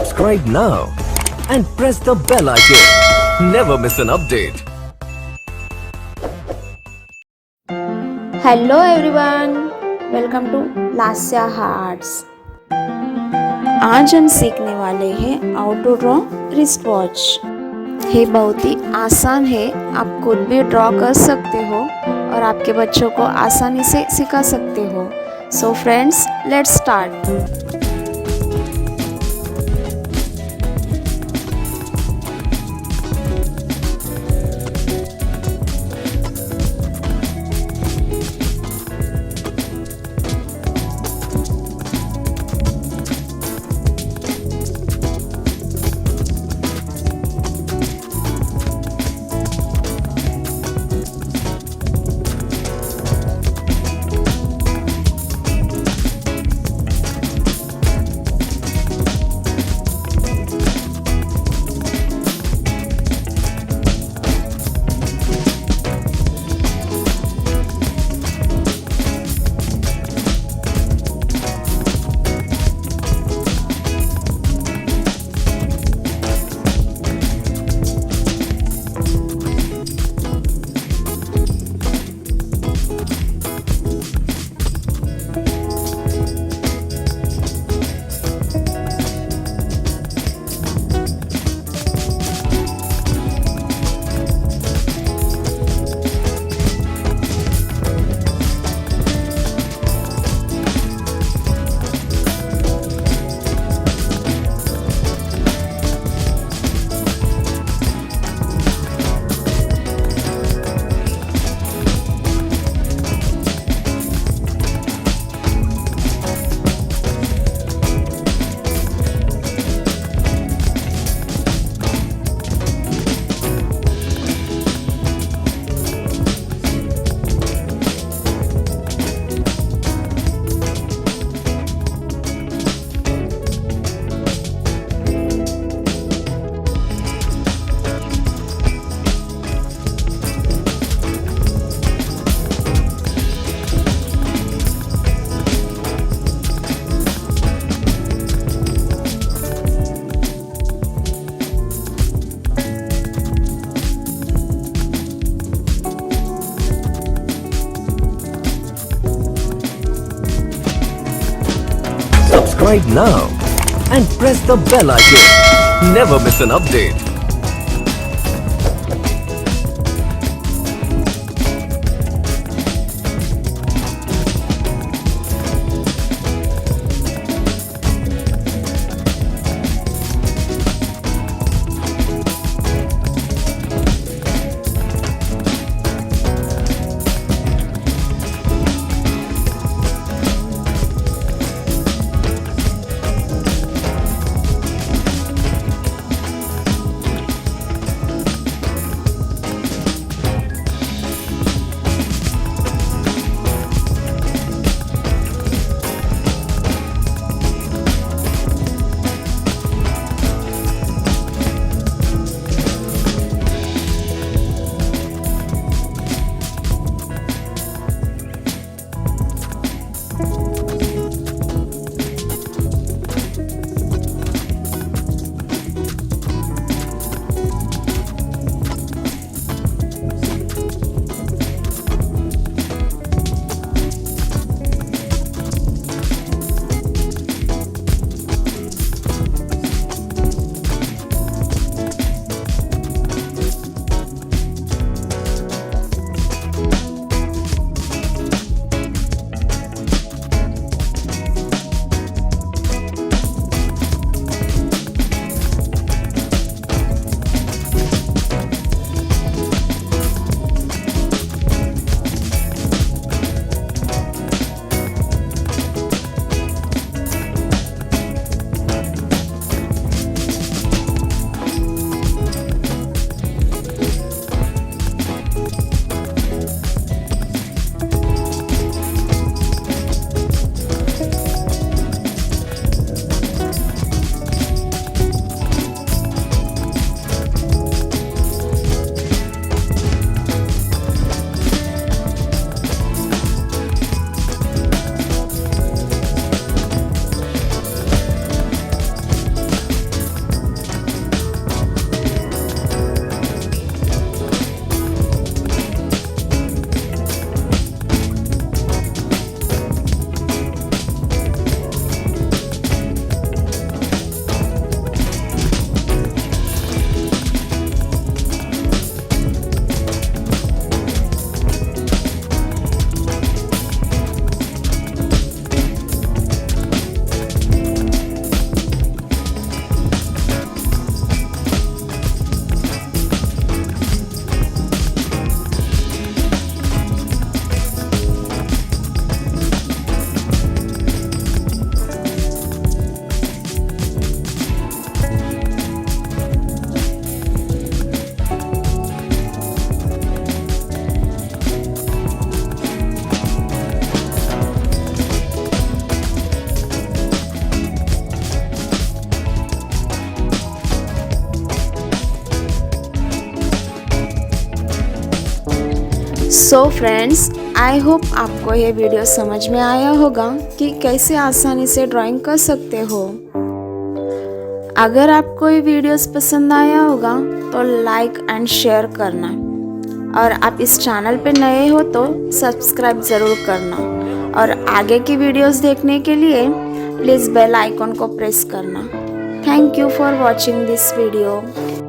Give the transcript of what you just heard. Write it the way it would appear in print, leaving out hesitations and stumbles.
Subscribe now and press the bell icon. Never miss an update. Hello everyone, welcome to Lasya arts. आज हम सीखने वाले हैं how to draw wrist watch. ये बहुत ही आसान है, आप खुद भी ड्रॉ कर सकते हो और आपके बच्चों को आसानी से सिखा सकते हो। So friends, let's start. Subscribe now and press the bell icon. Never miss an update. So friends, I hope आपको ये वीडियो समझ में आया होगा कि कैसे आसानी से ड्राइंग कर सकते हो। अगर आपको ये वीडियोस पसंद आया होगा तो लाइक एंड शेयर करना, और आप इस चैनल पे नए हो तो सब्सक्राइब ज़रूर करना, और आगे की वीडियोस देखने के लिए प्लीज़ बेल आइकॉन को प्रेस करना। Thank you for watching this video.